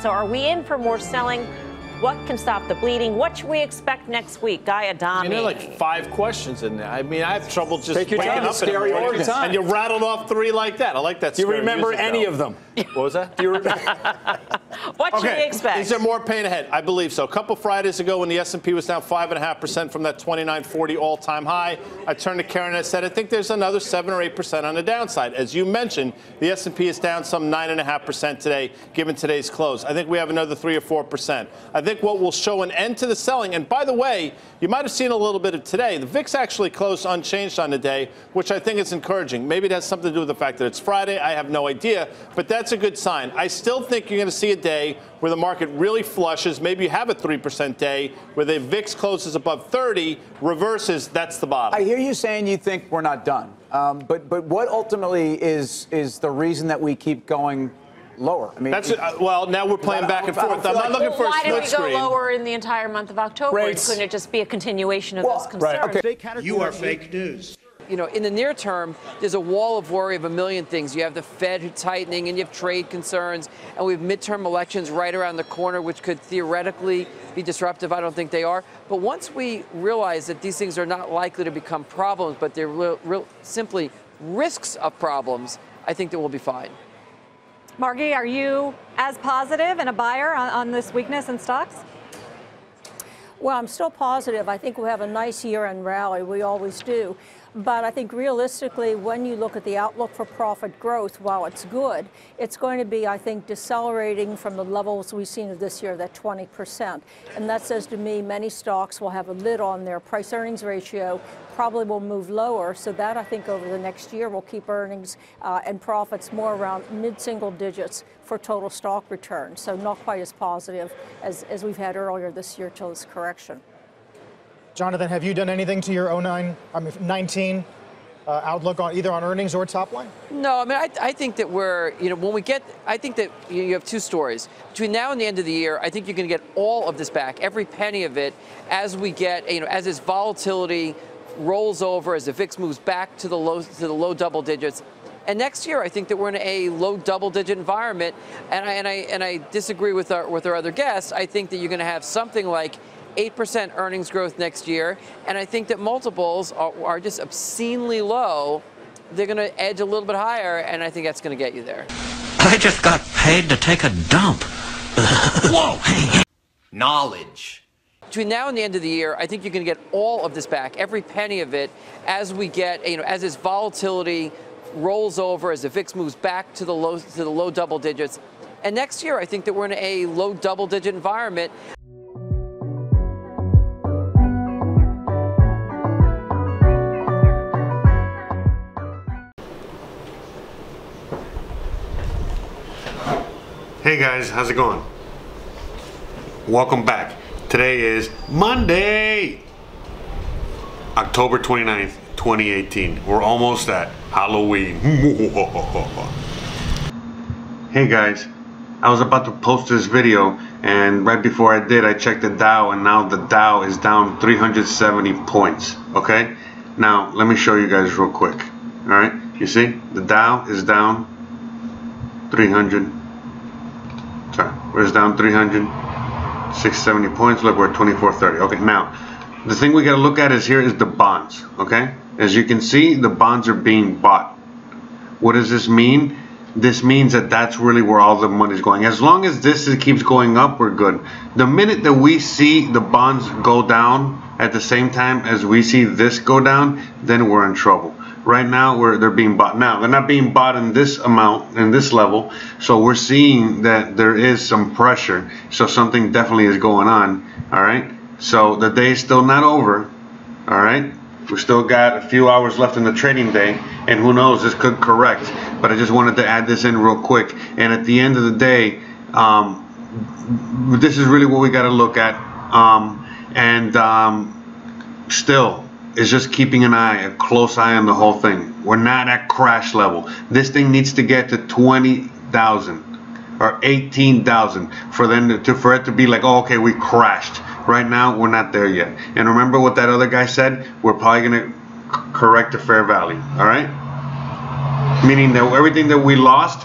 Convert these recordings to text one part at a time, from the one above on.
So are we in for more selling? What can stop the bleeding? What should we expect next week? Guy Adami. There are like 5 questions in there. I mean, I have trouble just waking up scary order. And you rattled off 3 like that. I like that. Do you remember any of them? What was that? What should we expect? Is there more pain ahead? I believe so. A couple Fridays ago when the S&P was down 5.5% from that 2940 all-time high, I turned to Karen and I said, I think there's another 7 or 8% on the downside. As you mentioned, the S&P is down some 9.5% today, given today's close. I think we have another 3 or 4%. I think what will show an end to the selling, and by the way, you might have seen a little bit of today. The VIX actually closed unchanged on the day, which I think is encouraging. Maybe it has something to do with the fact that it's Friday. I have no idea, but that's a good sign. I still think you're going to see a day where the market really flushes. Maybe you have a 3% day where the VIX closes above 30, reverses, that's the bottom. I hear you saying you think we're not done, but what ultimately is the reason that we keep going lower? I mean, well, now we're playing back and forth. I'm not looking for a split screen. Why did we go lower in the entire month of October? Couldn't it just be a continuation of those concerns? Right. Okay. You are fake news. You know, in the near term, there's a wall of worry of a million things. You have the Fed tightening, and you have trade concerns, and we have midterm elections right around the corner, which could theoretically be disruptive. I don't think they are. But once we realize that these things are not likely to become problems, but they're simply risks of problems, I think that we'll be fine. Margie, are you as positive and a buyer on this weakness in stocks? Well, I'm still positive. I think we'll have a nice year-end rally. We always do. But I think realistically, when you look at the outlook for profit growth, while it's good, it's going to be, I think, decelerating from the levels we've seen of this year, that 20%. And that says to me, many stocks will have a lid on their price-earnings ratio, probably will move lower. So that, I think, over the next year will keep earnings and profits more around mid-single digits for total stock return. So not quite as positive as we've had earlier this year till this correction. Jonathan, have you done anything to your 19 outlook on either on earnings or top line? No, I mean, I think that we're, you know, when we get, I think that you have 2 stories. Between now and the end of the year, I think you're going to get all of this back, every penny of it, as we get, you know, as this volatility rolls over, as the VIX moves back to the low double digits. And next year, I think that we're in a low double-digit environment, and I disagree with our other guests. I think that you're going to have something like 8% earnings growth next year, and I think that multiples are just obscenely low. They're going to edge a little bit higher, and I think that's going to get you there. I just got paid to take a dump. Whoa! Knowledge. Between now and the end of the year, I think you're going to get all of this back, every penny of it, as we get, you know, as this volatility rolls over, as the VIX moves back to the low double digits. And next year, I think that we're in a low double-digit environment. Hey guys, how's it going? Welcome back. Today is Monday, October 29th, 2018. We're almost at Halloween. Hey guys, I was about to post this video, and right before I did, I checked the Dow, and now the Dow is down 370 points. Okay? Now, let me show you guys real quick. Alright? You see? The Dow is down 300. Sorry, we're down 670 points. Look, we're at 2430. Okay, now the thing we got to look at is here is the bonds. Okay, as you can see, the bonds are being bought. What does this mean? This means that that's really where all the money is going. As long as this keeps going up, we're good. The minute that we see the bonds go down at the same time as we see this go down, then we're in trouble. Right now, they're being bought. Now, they're not being bought in this amount, in this level, so we're seeing that there is some pressure. So something definitely is going on, all right? So the day is still not over, all right? We still got a few hours left in the trading day, and who knows, this could correct. But I just wanted to add this in real quick. And at the end of the day, this is really what we got to look at. Still, is just keeping a close eye on the whole thing. We're not at crash level. This thing needs to get to 20,000 or 18,000 for it to be like, oh, okay, we crashed. Right now, we're not there yet. And remember what that other guy said? We're probably gonna correct to fair value. All right? Meaning that everything that we lost.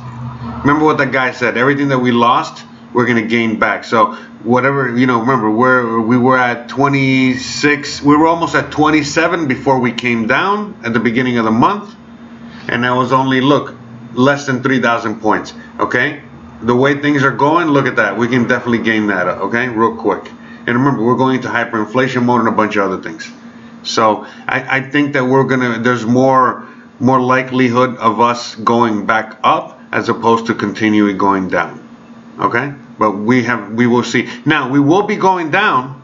Remember what that guy said? Everything that we lost, we're going to gain back. So whatever, you know, remember we were at 26, we were almost at 27 before we came down at the beginning of the month, and that was only, look, less than 3,000 points. Okay, the way things are going, look at that, we can definitely gain that up, okay, real quick. And remember, we're going into hyperinflation mode and a bunch of other things. So I think that there's more likelihood of us going back up as opposed to continuing going down. Okay, but we will see. Now we will be going down.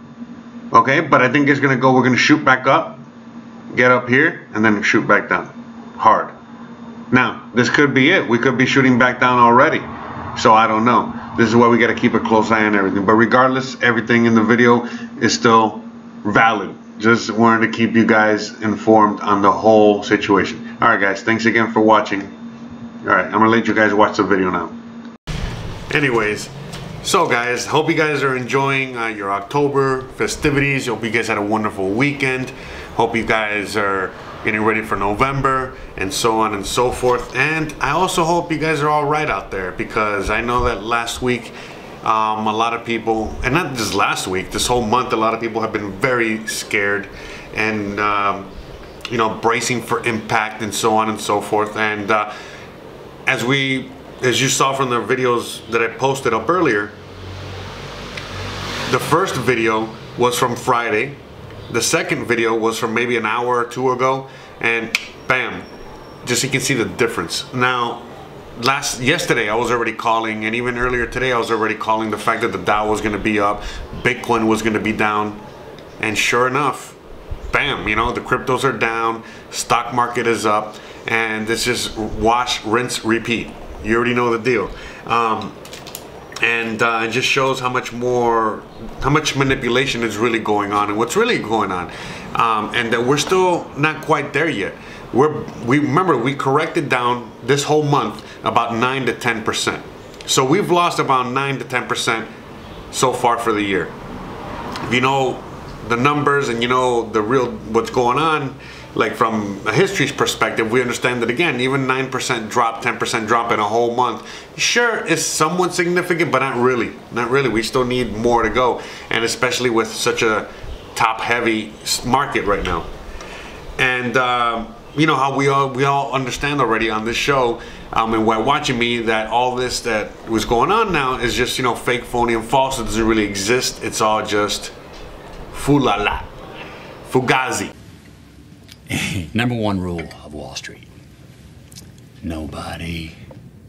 Okay, but I think we're gonna shoot back up, get up here, and then shoot back down hard. Now this could be it. We could be shooting back down already. So I don't know. This is why we got to keep a close eye on everything. But regardless, everything in the video is still valid. Just wanted to keep you guys informed on the whole situation. All right, guys. Thanks again for watching. All right, I'm going to let you guys watch the video now. Anyways, so guys, hope you guys are enjoying your October festivities. Hope you guys had a wonderful weekend. Hope you guys are getting ready for November and so on and so forth. And I also hope you guys are all right out there, because I know that last week a lot of people, and not just last week, this whole month, a lot of people have been very scared and you know, bracing for impact and so on and so forth. And as you saw from the videos that I posted up earlier, the first video was from Friday. The second video was from maybe an hour or two ago, and bam, just so you can see the difference. Now, yesterday I was already calling, and even earlier today I was already calling the fact that the Dow was going to be up, Bitcoin was going to be down, and sure enough, bam, you know, the cryptos are down, stock market is up, and it's just wash, rinse, repeat. You already know the deal. And it just shows how much manipulation is really going on and what's really going on, and that we're still not quite there yet. Remember, we corrected down this whole month about 9 to 10%. So we've lost about 9 to 10% so far for the year. If you know the numbers and you know the real what's going on, like from a history's perspective, we understand that, again, even 9% drop, 10% drop in a whole month, sure, is somewhat significant, but not really. Not really. We still need more to go, and especially with such a top-heavy market right now. And you know how we all understand already on this show, and while watching me, that all this that was going on now is just, you know, fake, phony, and false. It doesn't really exist. It's all just fulala, fugazi. Number one rule of Wall Street: nobody,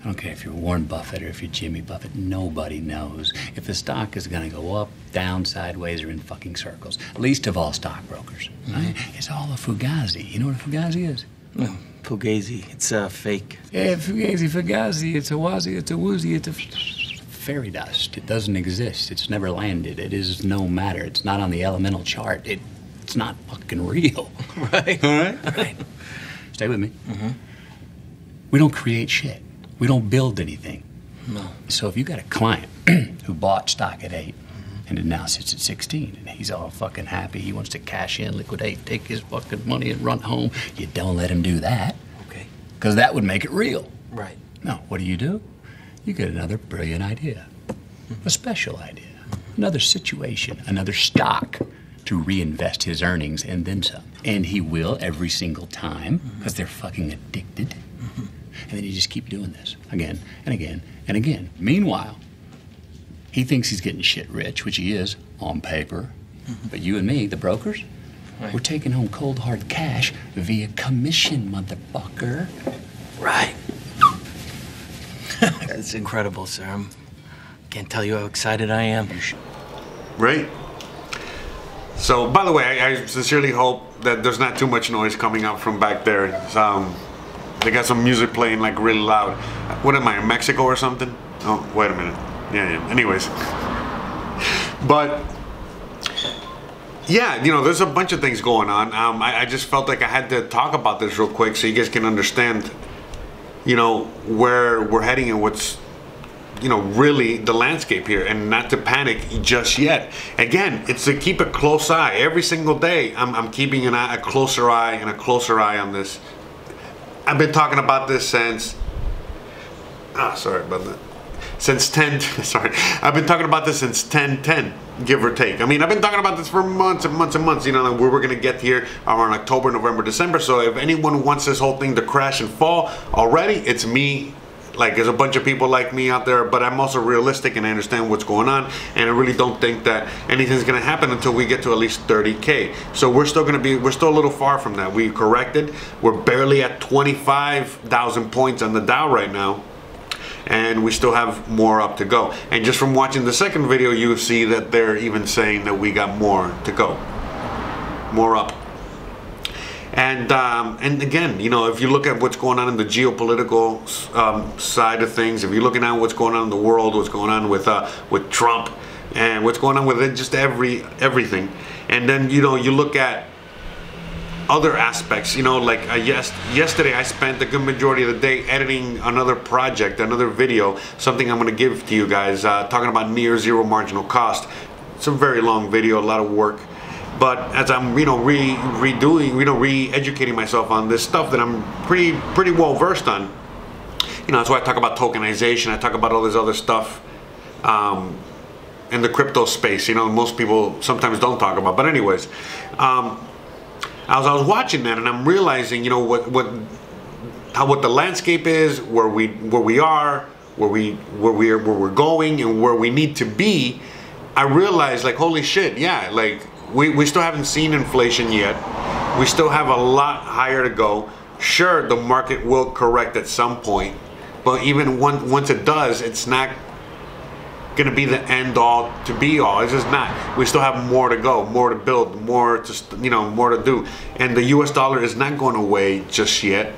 I don't care if you're Warren Buffett or if you're Jimmy Buffett, nobody knows if the stock is going to go up, down, sideways, or in fucking circles. Least of all stockbrokers. Right? It's all a fugazi. You know what a fugazi is? Oh, fugazi. It's a fake. Yeah, fugazi. It's a wazi. It's a woozy. It's a fairy dust. It doesn't exist. It's never landed. It is no matter. It's not on the elemental chart. It's not fucking real. Right. All right? Right. Stay with me. Mm-hmm. We don't create shit. We don't build anything. No. So if you got a client who bought stock at 8 and it now sits at 16 and he's all fucking happy, he wants to cash in, liquidate, take his fucking money and run home, you don't let him do that. Okay. Because that would make it real. Right. No, what do? You get another brilliant idea, a special idea, another situation, another stock to reinvest his earnings and then some. And he will every single time, because they're fucking addicted. And then you just keep doing this again and again and again. Meanwhile, he thinks he's getting shit rich, which he is on paper. But you and me, the brokers, we're taking home cold hard cash via commission, motherfucker. Right. That's incredible, sir. I can't tell you how excited I am. Right. So, by the way, I sincerely hope that there's not too much noise coming up from back there. They got some music playing like really loud. What am I, in Mexico or something? Oh, wait a minute. Yeah. Anyways. But, yeah, you know, there's a bunch of things going on. I just felt like I had to talk about this real quick so you guys can understand, you know, where we're heading and what's, you know, really the landscape here, and not to panic just yet. Again, it's to keep a close eye. Every single day, I'm keeping a closer eye and a closer eye on this. I've been talking about this since, sorry about that. since 10, sorry, I've been talking about this since 10/10, give or take. I mean, I've been talking about this for months and months and months, you know, like where we're gonna get here around October, November, December. So if anyone wants this whole thing to crash and fall already, it's me. Like, there's a bunch of people like me out there, but I'm also realistic and I understand what's going on, and I really don't think that anything's gonna happen until we get to at least 30K. So we're still a little far from that. We corrected. We're barely at 25,000 points on the Dow right now, and we still have more up to go. And just from watching the second video, you see that they're even saying that we got more to go, more up. And again, you know, if you look at what's going on in the geopolitical side of things, if you're looking at what's going on in the world, what's going on with Trump, and what's going on with it, just everything, and then, you know, you look at other aspects, you know, like yesterday I spent a good majority of the day editing another project, another video, something I'm going to give to you guys, talking about near zero marginal cost. It's a very long video, a lot of work. But as I'm, you know, re-educating myself on this stuff that I'm pretty well versed on, you know, that's why I talk about tokenization. I talk about all this other stuff in the crypto space. You know, most people sometimes don't talk about. But anyways, I was watching that, and I'm realizing, you know, what the landscape is, where we are, where we're going, and where we need to be. I realized, like, holy shit, yeah, like. We still haven't seen inflation yet. We still have a lot higher to go. Sure, the market will correct at some point, but even once it does, it's not going to be the end all to be all. It's just not. We still have more to go, more to build, more to, you know, more to do. And the US dollar is not going away just yet.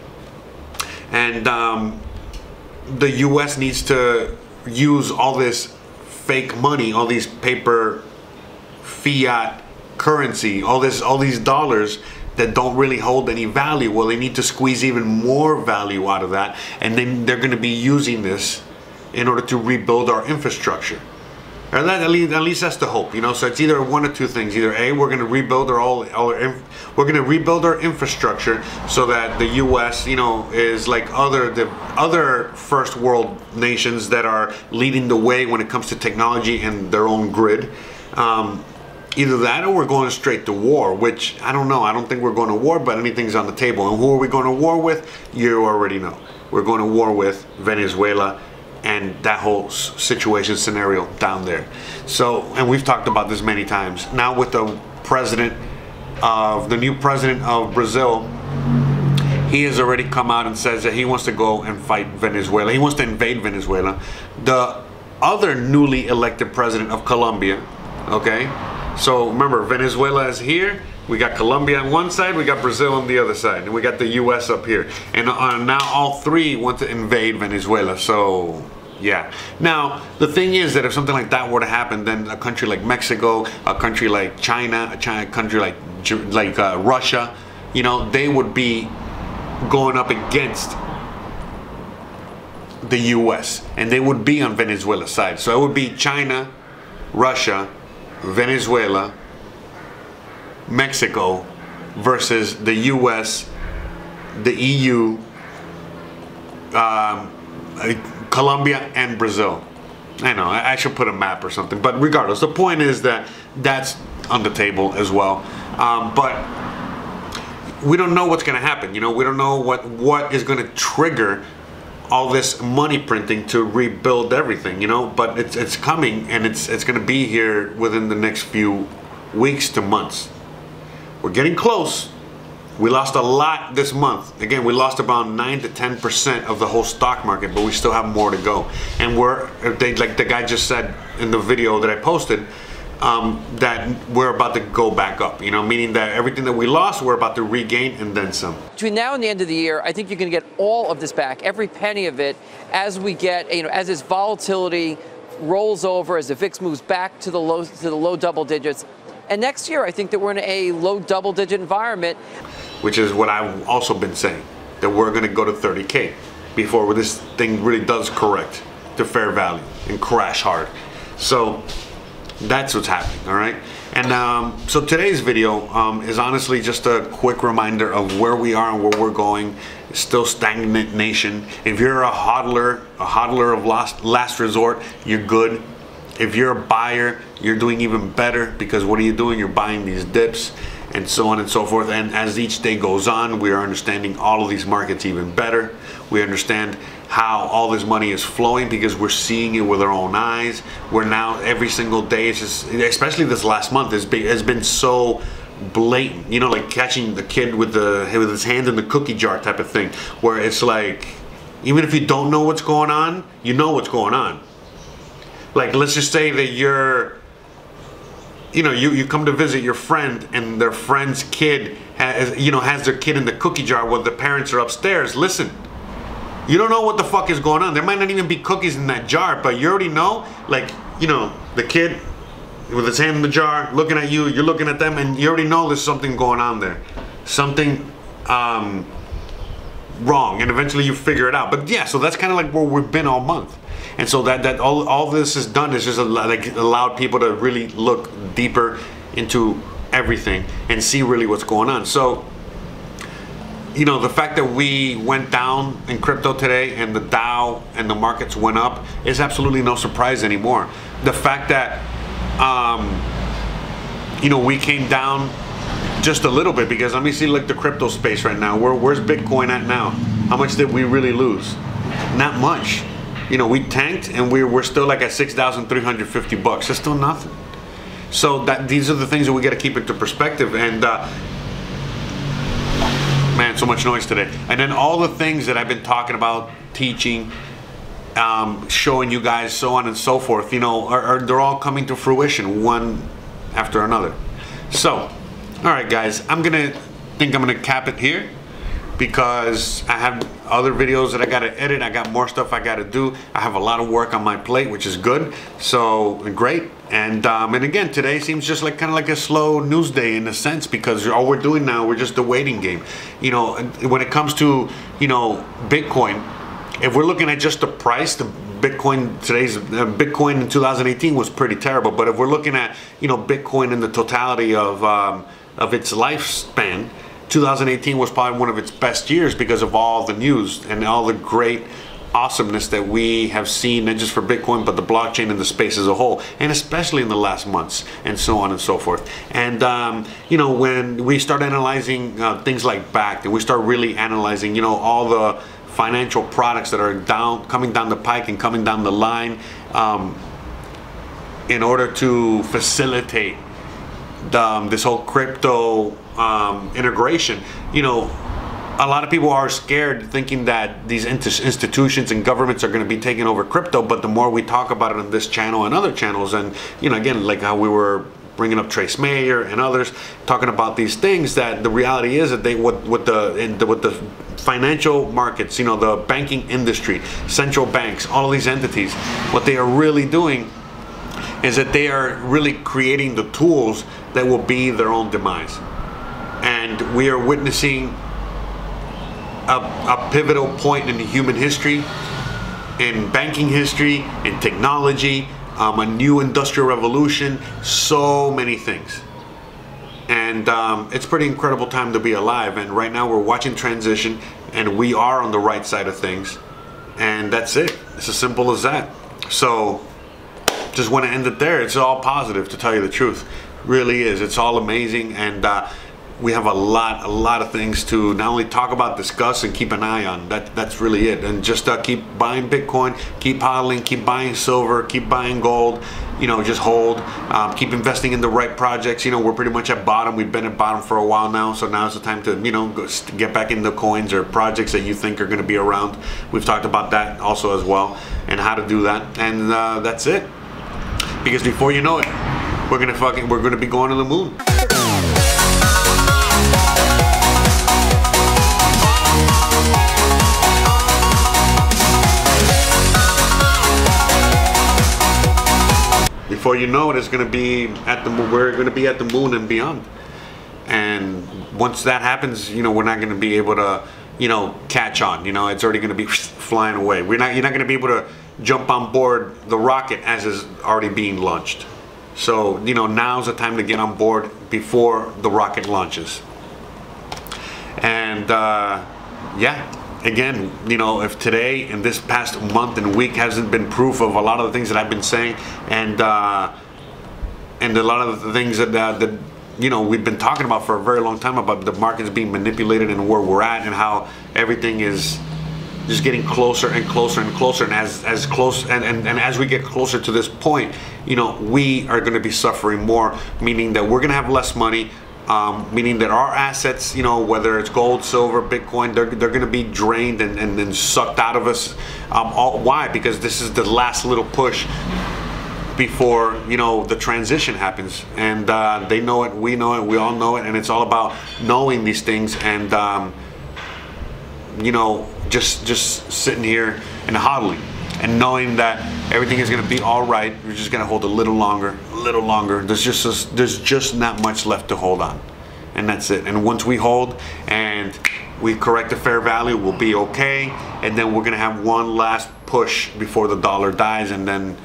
And the US needs to use all this fake money, all these paper fiat currency, all these dollars that don't really hold any value. Well, they need to squeeze even more value out of that, and then they're going to be using this in order to rebuild our infrastructure. Or that, at least that's the hope, you know. So it's either one of two things: either A, we're going to rebuild our infrastructure so that the U.S., you know, is like the other first world nations that are leading the way when it comes to technology and their own grid. Either that, or we're going straight to war, which I don't know. I don't think we're going to war, but anything's on the table. And who are we going to war with? You already know. We're going to war with Venezuela and that whole situation scenario down there. So, and we've talked about this many times. Now with the new president of Brazil, he has already come out and says that he wants to go and fight Venezuela. He wants to invade Venezuela. The other newly elected president of Colombia, okay? So remember, Venezuela is here. We got Colombia on one side, we got Brazil on the other side, and we got the US up here. And now all three want to invade Venezuela. So yeah. Now the thing is that if something like that were to happen, then a country like Mexico, a country like China, a country like Russia, you know, they would be going up against the US, and they would be on Venezuela's side. So it would be China, Russia, Venezuela, Mexico versus the US, the EU, Colombia, and Brazil. I know, I should put a map or something, but regardless, the point is that that's on the table as well. But we don't know what's going to happen. You know, we don't know what is going to trigger all this money printing to rebuild everything, you know, but it's coming, and it's going to be here within the next few weeks to months. We're getting close. We lost a lot this month. Again, we lost about 9 to 10% of the whole stock market, but we still have more to go. And like the guy just said in the video that I posted, that we're about to go back up, you know, meaning that everything that we lost, we're about to regain and then some. Between now and the end of the year, I think you're going to get all of this back, every penny of it, as we get, you know, as this volatility rolls over, as the VIX moves back to the low double digits. And next year, I think that we're in a low double-digit environment. Which is what I've also been saying, that we're going to go to 30K before this thing really does correct to fair value and crash hard. So that's what's happening, all right? And so today's video is honestly just a quick reminder of where we are and where we're going. still stagnation. If you're a hodler of last resort, you're good. If you're a buyer, you're doing even better, because what are you doing? You're buying these dips and so on and so forth. And as each day goes on, we are understanding all of these markets even better. We understand how all this money is flowing because we're seeing it with our own eyes. We're now every single day, it's just, especially this last month, has been so blatant. You know, like catching the kid with his hand in the cookie jar type of thing, where it's like, even if you don't know what's going on, you know what's going on. Like, let's just say that you come to visit your friend, and their friend's kid has their kid in the cookie jar while the parents are upstairs. Listen, you don't know what the fuck is going on. There might not even be cookies in that jar, but you already know, like, the kid with his hand in the jar looking at you, you're looking at them, and you already know there's something going on there. Something wrong, and eventually you figure it out. But yeah, so that's kind of like where we've been all month. And so that all this has done is just allowed people to really look deeper into everything and see really what's going on. So, the fact that we went down in crypto today and the Dow and the markets went up is absolutely no surprise anymore. The fact that we came down just a little bit, because let me see, like, the crypto space right now. Where's Bitcoin at now? How much did we really lose? Not much. We tanked, and we're still like at $6,350. That's still nothing. So these are the things that we got to keep into perspective. And man, so much noise today. And then all the things that I've been talking about, teaching, showing you guys, so on and so forth, they're all coming to fruition one after another. So, all right, guys, I'm gonna cap it here, because I have other videos that I gotta edit. I got more stuff I gotta do. I have a lot of work on my plate, which is good. So great. And again, today seems just like kind of like a slow news day in a sense, because all we're doing now, we're just a waiting game. When it comes to Bitcoin, if we're looking at just the price, today's Bitcoin in 2018 was pretty terrible. But if we're looking at Bitcoin in the totality of its lifespan, 2018 was probably one of its best years because of all the news and all the great awesomeness that we have seen, not just for Bitcoin, but the blockchain and the space as a whole, and especially in the last months, and so on and so forth. And when we start analyzing things like BACT, and we start really analyzing all the financial products that are coming down the pike and coming down the line, in order to facilitate this whole crypto integration, a lot of people are scared, thinking that these institutions and governments are going to be taking over crypto. But the more we talk about it on this channel and other channels, and again, like how we were bringing up Trace Mayer and others talking about these things, that the reality is that with the financial markets, the banking industry, central banks, all of these entities, what they are really doing is that they are really creating the tools that will be their own demise. And we are witnessing a pivotal point in human history, in banking history, in technology, a new industrial revolution, so many things. And it's a pretty incredible time to be alive. And right now we're watching transition, and we are on the right side of things. And that's it. It's as simple as that. So just want to end it there. It's all positive, to tell you the truth. Really is. It's all amazing. And we have a lot of things to not only talk about, discuss, and keep an eye on. That's really it. And just keep buying Bitcoin, keep hodling, keep buying silver, keep buying gold. Just hold. Keep investing in the right projects. We're pretty much at bottom. We've been at bottom for a while now, so now's the time to go get back into coins or projects that you think are going to be around. We've talked about that also as well, and how to do that. And that's it. Because before you know it, we're gonna be going to the moon. Before you know it, we're going to be at the moon and beyond. And once that happens, we're not going to be able to, catch on. It's already going to be flying away. You're not going to be able to jump on board the rocket as is already being launched. So, now's the time to get on board before the rocket launches. And yeah. again, you know, if today and this past month and week hasn't been proof of a lot of the things that I've been saying, and a lot of the things that you know, we've been talking about for a very long time, about the markets being manipulated and where we're at and how everything is just getting closer and closer and closer, and as close and as we get closer to this point, you know, we are going to be suffering more, meaning that we're going to have less money, meaning that our assets, you know, whether it's gold, silver, Bitcoin, they're going to be drained and sucked out of us. Why? Because this is the last little push before, you know, the transition happens, and they know it, we know it, we all know it, and it's all about knowing these things and you know, just sitting here and hodling and knowing that everything is going to be all right. We're just going to hold a little longer, There's just not much left to hold on, and that's it. And once we hold and we correct the fair value, we'll be okay. And then we're going to have one last push before the dollar dies, and then,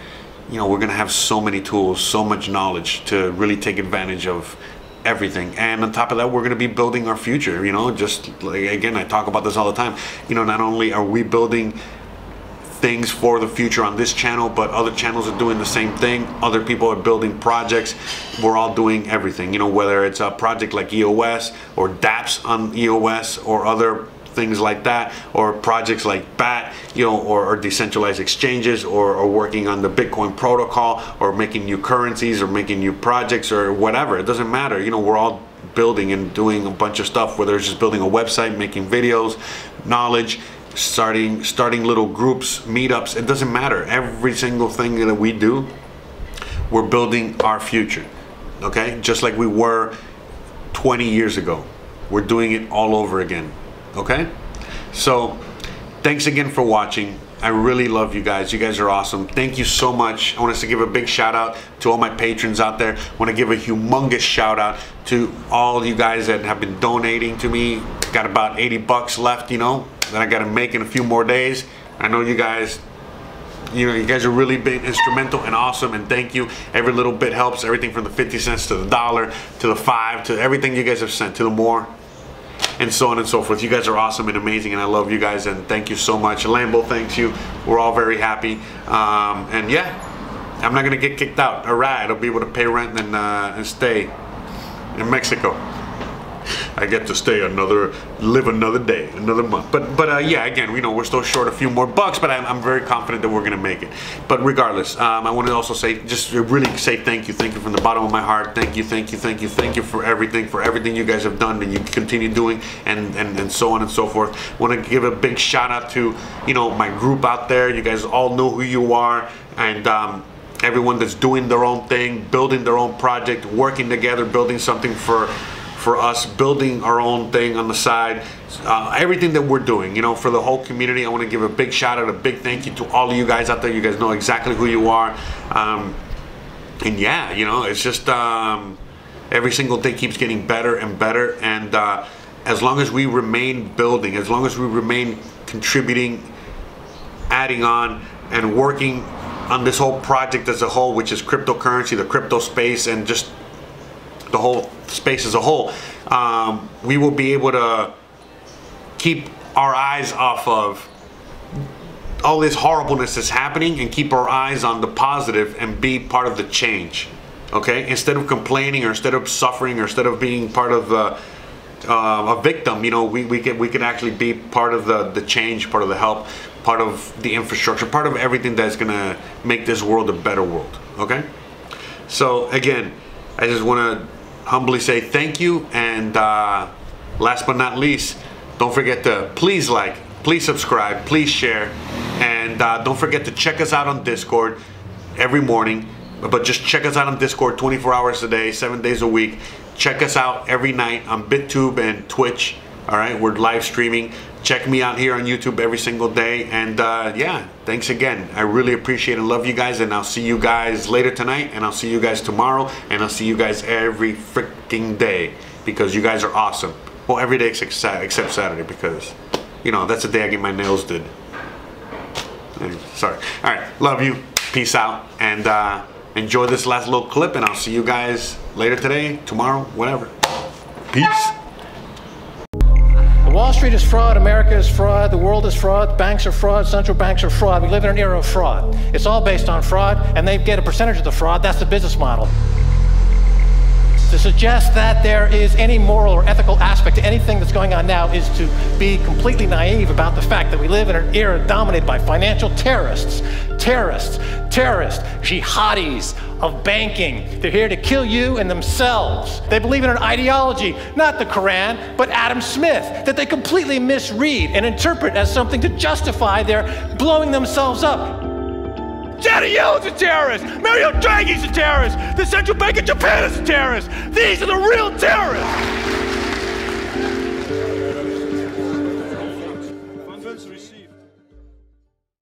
you know, we're going to have so many tools, so much knowledge to really take advantage of everything. And on top of that, we're going to be building our future. You know, just like, again, I talk about this all the time. You know, not only are we building things for the future on this channel, but other channels are doing the same thing. Other people are building projects. We're all doing everything. You know, whether it's a project like EOS or dApps on EOS or other things like that, or projects like BAT, you know, or decentralized exchanges, or working on the Bitcoin protocol, or making new currencies, or making new projects, or whatever. It doesn't matter. You know, we're all building and doing a bunch of stuff, whether it's just building a website, making videos, knowledge, starting little groups, meetups. It doesn't matter. Every single thing that we do, we're building our future. Okay? Just like we were 20 years ago. We're doing it all over again. Okay, so thanks again for watching. I really love you guys. You guys are awesome. Thank you so much. I want us to give a big shout out to all my patrons out there. I want to give a humongous shout out to all you guys that have been donating to me. Got about 80 bucks left, you know, that I got to make in a few more days. I know you guys, you know, you guys are really been instrumental and awesome, and thank you. Every little bit helps. Everything from the 50 cents to the dollar to the 5 to everything you guys have sent to the more, and so on and so forth. You guys are awesome and amazing, and I love you guys, and thank you so much. Lambo thanks you. We're all very happy. And yeah, I'm not gonna get kicked out. All right, I'll be able to pay rent and stay in Mexico. I get to stay live another day, another month. But yeah, again, you know, we're still short a few more bucks, but I'm very confident that we're gonna make it. But regardless, I want to also say, just really say thank you from the bottom of my heart. Thank you for everything you guys have done and you continue doing, and so on and so forth. I want to give a big shout out to, you know, my group out there. You guys all know who you are, and everyone that's doing their own thing, building their own project, working together, building something for us, building our own thing on the side, everything that we're doing, you know, for the whole community. I want to give a big shout out, a big thank you to all of you guys out there. You guys know exactly who you are, and yeah, you know, it's just every single day keeps getting better and better, and as long as we remain building, as long as we remain contributing, adding on, and working on this whole project as a whole, which is cryptocurrency, the crypto space, and just the whole space as a whole, we will be able to keep our eyes off of all this horribleness that's happening and keep our eyes on the positive and be part of the change. Okay, instead of complaining, or instead of suffering, or instead of being part of a victim, you know, we can actually be part of the change, part of the help, part of the infrastructure, part of everything that's gonna make this world a better world. Okay, so again, I just want to humbly say thank you, and last but not least, don't forget to please like, please subscribe, please share, and don't forget to check us out on Discord every morning. But just check us out on Discord 24 hours a day, 7 days a week. Check us out every night on Bit.tube and Twitch. All right, we're live streaming. Check me out here on YouTube every single day. And yeah, thanks again. I really appreciate and love you guys. And I'll see you guys later tonight. And I'll see you guys tomorrow. And I'll see you guys every freaking day, because you guys are awesome. Well, every day except Saturday, because, you know, that's the day I get my nails did. Anyway, sorry. All right, love you. Peace out. And enjoy this last little clip. And I'll see you guys later today, tomorrow, whatever. Peace. Wall Street is fraud, America is fraud, the world is fraud, banks are fraud, central banks are fraud. We live in an era of fraud. It's all based on fraud, and they get a percentage of the fraud. That's the business model. To suggest that there is any moral or ethical aspect to anything that's going on now is to be completely naive about the fact that we live in an era dominated by financial terrorists, jihadis of banking. They're here to kill you and themselves. They believe in an ideology, not the Quran, but Adam Smith, that they completely misread and interpret as something to justify their blowing themselves up. Janet Yellen's a terrorist! Mario Draghi's a terrorist! The Central Bank of Japan is a terrorist! These are the real terrorists!